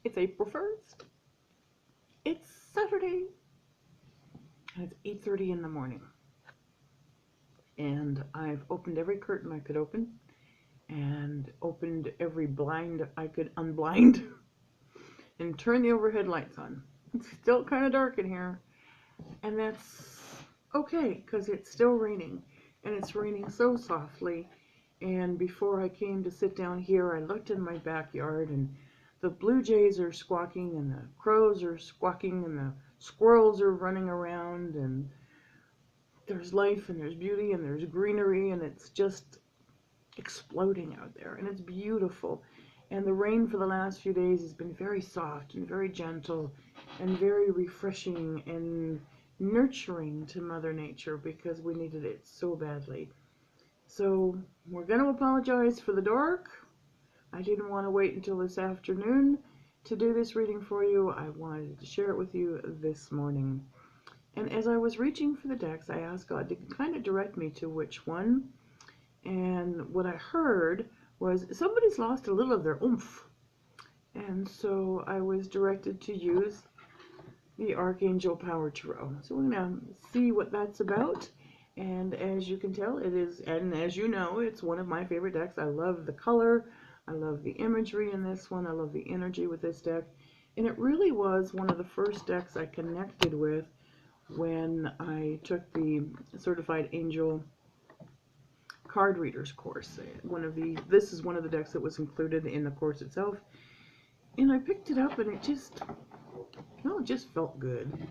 It's April 1st. It's Saturday. And it's 8:30 in the morning. And I've opened every curtain I could open and opened every blind I could unblind and turned the overhead lights on. It's still kind of dark in here. And that's okay because it's still raining. And it's raining so softly. And before I came to sit down here, I looked in my backyard and the blue jays are squawking and the crows are squawking and the squirrels are running around and there's life and there's beauty and there's greenery and it's just exploding out there and it's beautiful. And the rain for the last few days has been very soft and very gentle and very refreshing and nurturing to Mother Nature because we needed it so badly. So we're going to apologize for the dark. I didn't want to wait until this afternoon to do this reading for you. I wanted to share it with you this morning. And as I was reaching for the decks, I asked God to kind of direct me to which one. And what I heard was somebody's lost a little of their oomph. And so I was directed to use the Archangel Power Tarot. So we're going to see what that's about. And as you can tell, it is, and as you know, it's one of my favorite decks. I love the color. I love the imagery in this one. I love the energy with this deck. And it really was one of the first decks I connected with when I took the Certified Angel Card Readers course. This is one of the decks that was included in the course itself. And I picked it up and it just felt good.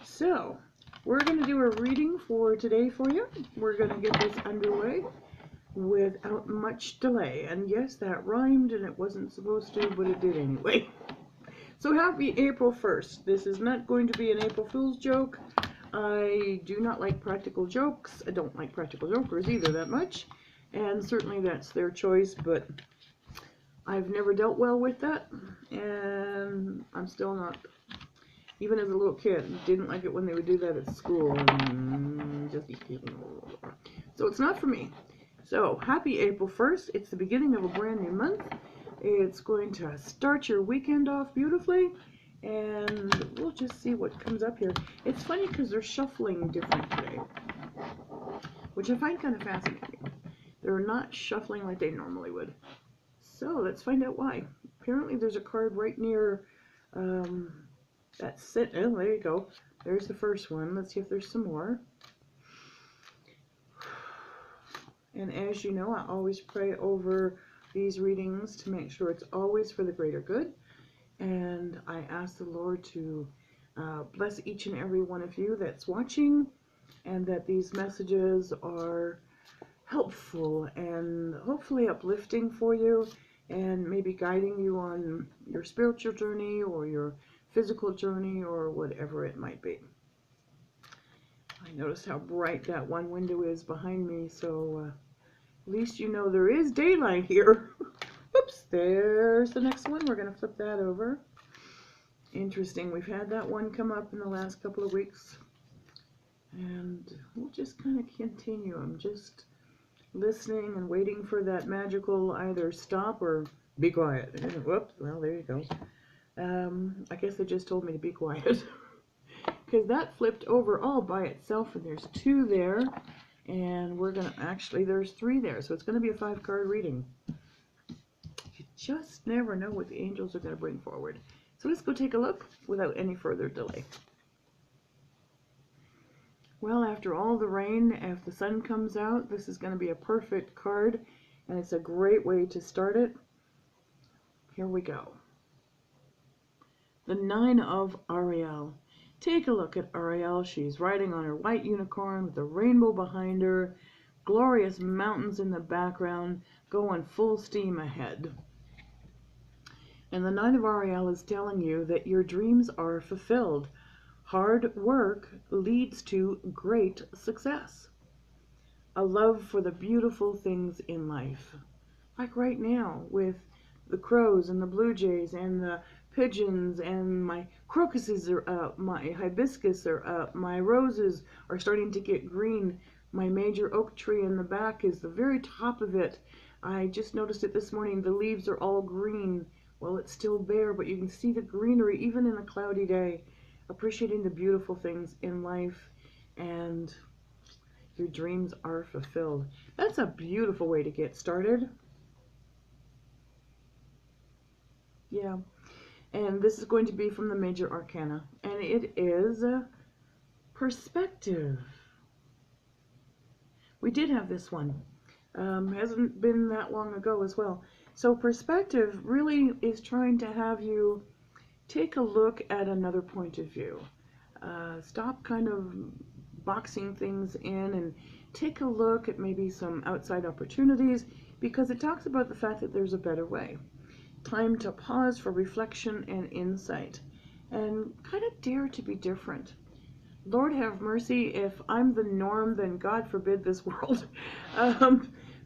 So, we're going to do a reading for today for you. We're going to get this underway without much delay. And yes, that rhymed and it wasn't supposed to, but it did anyway. So happy April 1st. This is not going to be an April Fool's joke. I do not like practical jokes. I don't like practical jokers either that much. And certainly that's their choice, but I've never dealt well with that. And I'm still not, even as a little kid, didn't like it when they would do that at school. So it's not for me. So happy April 1st. It's the beginning of a brand new month. It's going to start your weekend off beautifully. And we'll just see what comes up here. It's funny because they're shuffling different today, which I find kind of fascinating. They're not shuffling like they normally would. So let's find out why. Apparently there's a card right near that's it. Oh, there you go. There's the first one. Let's see if there's some more. And as you know, I always pray over these readings to make sure it's always for the greater good. And I ask the Lord to bless each and every one of you that's watching, and that these messages are helpful and hopefully uplifting for you, and maybe guiding you on your spiritual journey or your physical journey or whatever it might be. I noticed how bright that one window is behind me, so at least you know there is daylight here. Oops, there's the next one. We're going to flip that over. Interesting. We've had that one come up in the last couple of weeks. And we'll just kind of continue. I'm just listening and waiting for that magical either stop or be quiet. Whoops, well, there you go. I guess they just told me to be quiet. Because that flipped over all by itself, and there's two there. And we're going to, actually, there's three there. So it's going to be a 5-card reading. You just never know what the angels are going to bring forward. So let's go take a look without any further delay. Well, after all the rain, if the sun comes out, this is going to be a perfect card, and it's a great way to start it. Here we go. The 9 of Ariel. Take a look at Ariel. She's riding on her white unicorn with a rainbow behind her, glorious mountains in the background, going full steam ahead. And the 9 of Ariel is telling you that your dreams are fulfilled. Hard work leads to great success. A love for the beautiful things in life. Like right now with the crows and the blue jays and the pigeons, and my crocuses are up, my hibiscus are up, my roses are starting to get green. My major oak tree in the back is the very top of it. I just noticed it this morning. The leaves are all green Well, it's still bare, but you can see the greenery even in a cloudy day, appreciating the beautiful things in life, and your dreams are fulfilled. That's a beautiful way to get started. Yeah. And this is going to be from the Major Arcana, and it is Perspective. We did have this one. Hasn't been that long ago as well. So Perspective really is trying to have you take a look at another point of view. Stop kind of boxing things in and take a look at maybe some outside opportunities, because it talks about the fact that there's a better way. Time to pause for reflection and insight, and kind of dare to be different. Lord have mercy, if I'm the norm, then God forbid this world.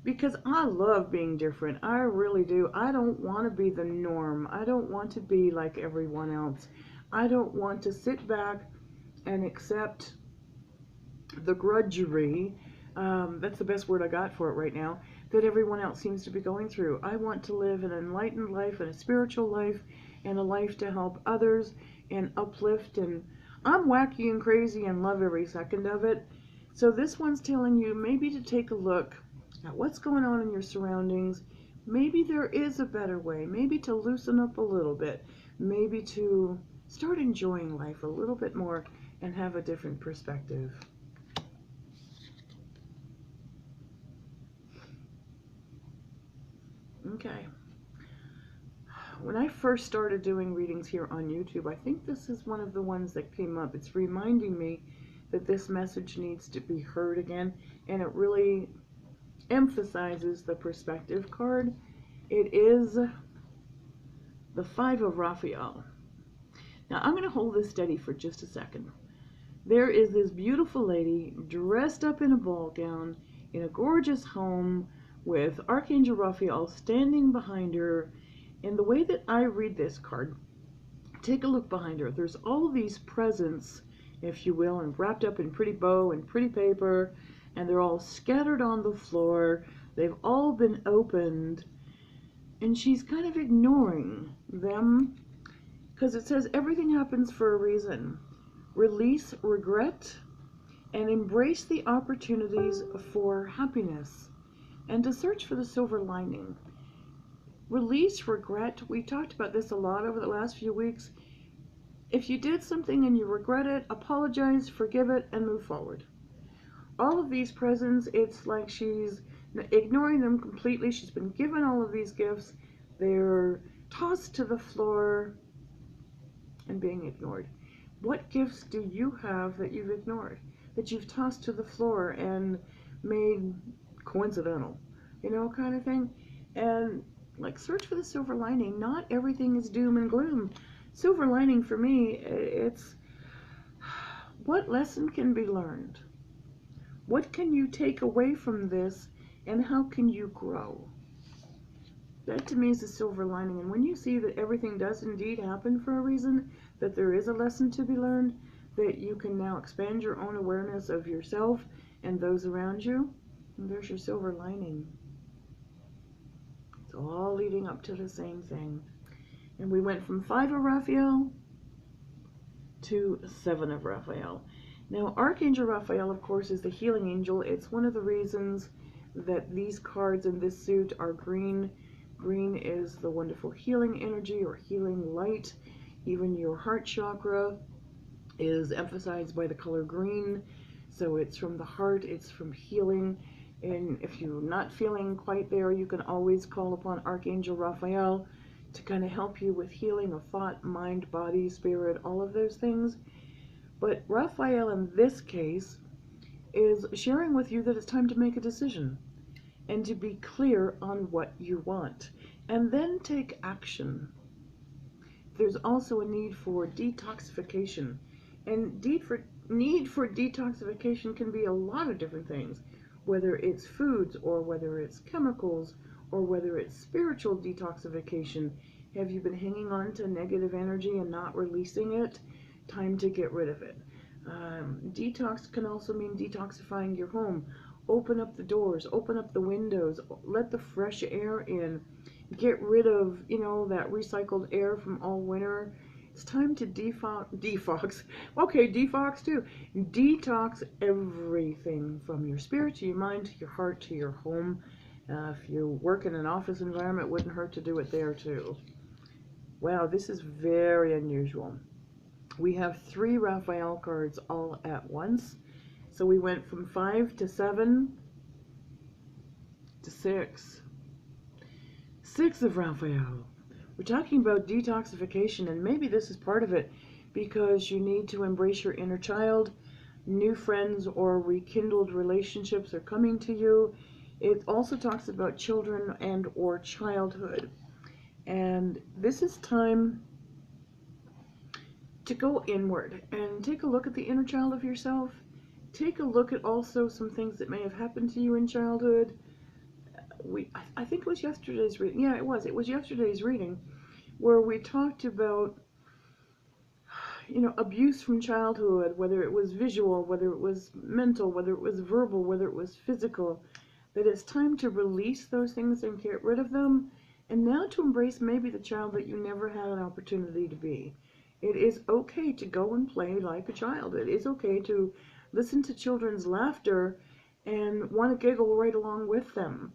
Because I love being different. I really do. I don't want to be the norm. I don't want to be like everyone else. I don't want to sit back and accept the grudgery, that's the best word I got for it right now, that everyone else seems to be going through. I want to live an enlightened life and a spiritual life and a life to help others and uplift, and I'm wacky and crazy and love every second of it. So this one's telling you maybe to take a look at what's going on in your surroundings. Maybe there is a better way, maybe to loosen up a little bit, maybe to start enjoying life a little bit more and have a different perspective. Okay. When I first started doing readings here on YouTube, I think this is one of the ones that came up. It's reminding me that this message needs to be heard again, and it really emphasizes the perspective card. It is the Five of Raphael. Now, I'm going to hold this steady for just a second. There is this beautiful lady dressed up in a ball gown in a gorgeous home with Archangel Raphael standing behind her. And the way that I read this card, take a look behind her. There's all these presents, if you will, and wrapped up in pretty bow and pretty paper, and they're all scattered on the floor. They've all been opened, and she's kind of ignoring them, because it says everything happens for a reason. Release regret and embrace the opportunities for happiness, and to search for the silver lining. Release regret. We talked about this a lot over the last few weeks. If you did something and you regret it, apologize, forgive it, and move forward. All of these presents, it's like she's ignoring them completely. She's been given all of these gifts. They're tossed to the floor and being ignored. What gifts do you have that you've ignored, that you've tossed to the floor and made coincidental, you know, kind of thing? And like, search for the silver lining. Not everything is doom and gloom. Silver lining for me, it's what lesson can be learned? What can you take away from this, and how can you grow? That to me is the silver lining. And when you see that everything does indeed happen for a reason, that there is a lesson to be learned, that you can now expand your own awareness of yourself and those around you, and there's your silver lining. It's all leading up to the same thing. And we went from 5 of Raphael to 7 of Raphael. Now, Archangel Raphael, of course, is the healing angel. It's one of the reasons that these cards in this suit are green. Green is the wonderful healing energy or healing light. Even your heart chakra is emphasized by the color green. So it's from the heart, it's from healing. And if you're not feeling quite there, you can always call upon Archangel Raphael to kind of help you with healing of thought, mind, body, spirit, all of those things. But Raphael in this case is sharing with you that it's time to make a decision and to be clear on what you want, and then take action. There's also a need for detoxification, and need for detoxification can be a lot of different things, whether it's foods or whether it's chemicals or whether it's spiritual detoxification. Have you been hanging on to negative energy and not releasing it? Time to get rid of it. Detox can also mean detoxifying your home. Open up the doors, open up the windows, let the fresh air in, Get rid of, that recycled air from all winter. It's time to defox. Okay, defox too. Detox everything from your spirit to your mind to your heart to your home. If you work in an office environment, it wouldn't hurt to do it there too. Wow, this is very unusual. We have 3 Raphael cards all at once. So we went from 5 to 7 to 6. 6 of Raphael. We're talking about detoxification, and maybe this is part of it because you need to embrace your inner child. New friends or rekindled relationships are coming to you. It also talks about children and or childhood. And this is time to go inward and take a look at the inner child of yourself. Take a look at also some things that may have happened to you in childhood. I think it was yesterday's reading. Yeah, it was. It was yesterday's reading where we talked about, abuse from childhood, whether it was visual, whether it was mental, whether it was verbal, whether it was physical, that it's time to release those things and get rid of them, and now to embrace maybe the child that you never had an opportunity to be. It is okay to go and play like a child. It is okay to listen to children's laughter and want to giggle right along with them.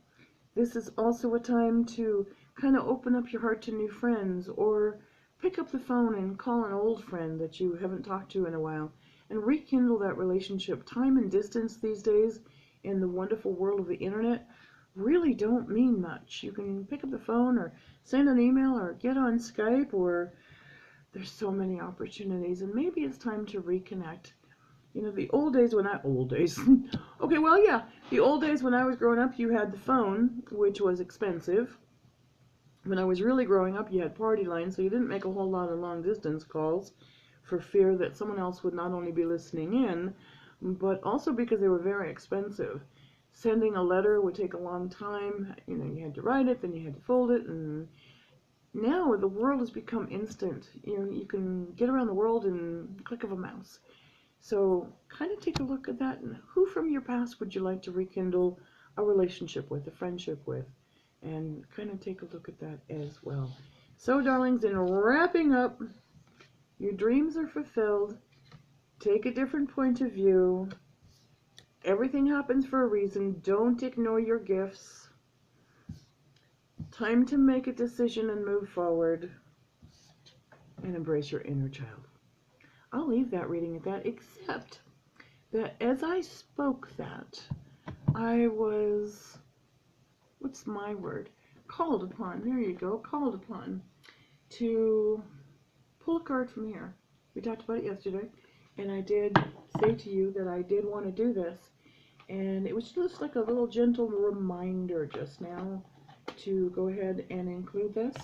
This is also a time to kind of open up your heart to new friends, or pick up the phone and call an old friend that you haven't talked to in a while and rekindle that relationship. Time and distance these days in the wonderful world of the internet really don't mean much. You can pick up the phone or send an email or get on Skype, or there's so many opportunities, and maybe it's time to reconnect. The old days okay, well, yeah, the old days when I was growing up, you had the phone, which was expensive. When I was really growing up, you had party lines, so you didn't make a whole lot of long distance calls for fear that someone else would not only be listening in, but also because they were very expensive. Sending a letter would take a long time. You had to write it, then you had to fold it, and now the world has become instant. You can get around the world in a click of a mouse. So kind of take a look at that, and who from your past would you like to rekindle a relationship with, a friendship with, and kind of take a look at that as well. So darlings, in wrapping up, your dreams are fulfilled. Take a different point of view. Everything happens for a reason. Don't ignore your gifts. Time to make a decision and move forward, and embrace your inner child. I'll leave that reading at that, except that as I spoke that, I was, what's my word? Called upon, there you go, called upon to pull a card from here. We talked about it yesterday, and I did say to you that I did want to do this, and it was just like a little gentle reminder just now to go ahead and include this.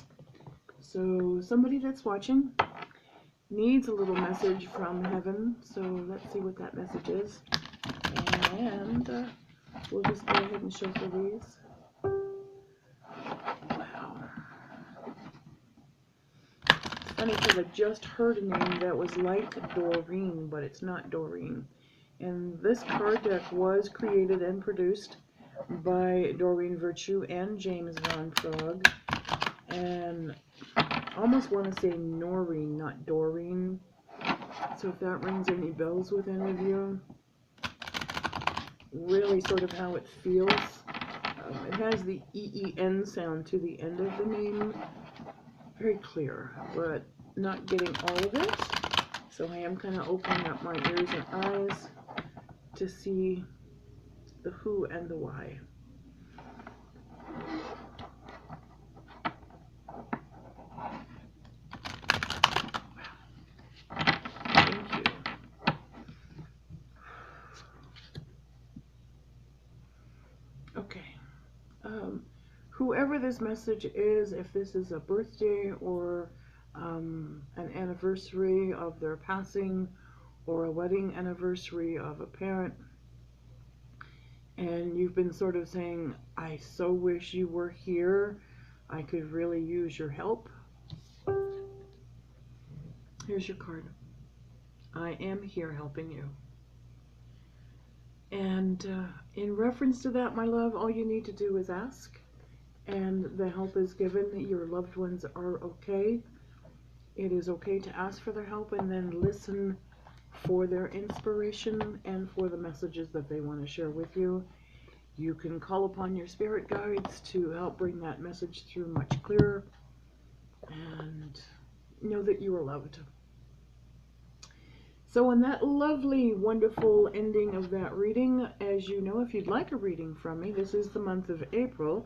So somebody that's watching needs a little message from heaven, so let's see what that message is, and we'll just go ahead and shuffle these. Wow. It's funny because I just heard a name that was like Doreen, but it's not Doreen. And this card deck was created and produced by Doreen Virtue and James Van Praagh, and I almost want to say Noreen, not Doreen. So if that rings any bells with any of you, really sort of how it feels. It has the E-E-N sound to the end of the name. Very clear, but not getting all of it. So I am kind of opening up my ears and eyes to see the who and the why. Thank you. Okay. Whoever this message is, if this is a birthday or an anniversary of their passing, or a wedding anniversary of a parent, and you've been sort of saying, I so wish you were here, I could really use your help. Here's your card. I am here helping you. And in reference to that, my love, all you need to do is ask, and the help is given. Your loved ones are okay. It is okay to ask for their help and then listen for their inspiration and for the messages that they want to share with you. You can call upon your spirit guides to help bring that message through much clearer, and know that you are loved. So on that lovely, wonderful ending of that reading, as you know, if you'd like a reading from me, this is the month of April,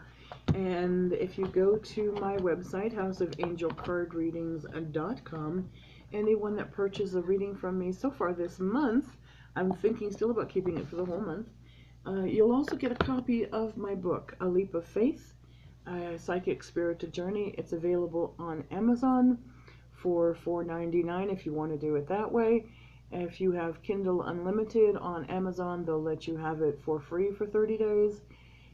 and if you go to my website, houseofangelcardreadings.com, anyone that purchases a reading from me so far this month, I'm thinking still about keeping it for the whole month, you'll also get a copy of my book, A Leap of Faith, Psychic Spirited Journey. It's available on Amazon for $4.99 if you want to do it that way. If you have Kindle Unlimited on Amazon, they'll let you have it for free for 30 days.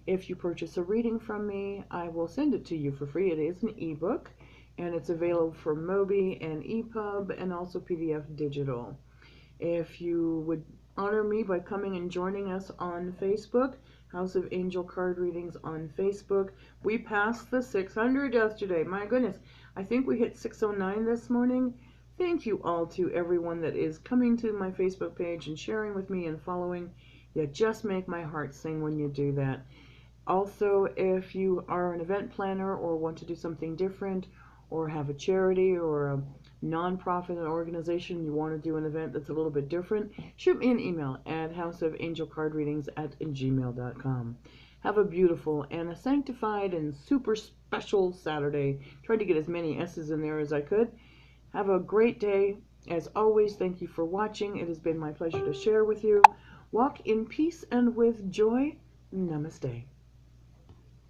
If you purchase a reading from me, I will send it to you for free. It is an ebook, and it's available for Mobi and EPUB and also PDF digital. If you would honor me by coming and joining us on Facebook, House of Angel Card Readings on Facebook. We passed the 600 yesterday. My goodness, I think we hit 609 this morning. Thank you all to everyone that is coming to my Facebook page and sharing with me and following. You just make my heart sing when you do that. Also, if you are an event planner or want to do something different, or have a charity or a non-profit organization, you want to do an event that's a little bit different, shoot me an email at houseofangelcardreadings@gmail.com. Have a beautiful and a sanctified and super special Saturday. Tried to get as many S's in there as I could. Have a great day. As always, thank you for watching. It has been my pleasure to share with you. Walk in peace and with joy. Namaste.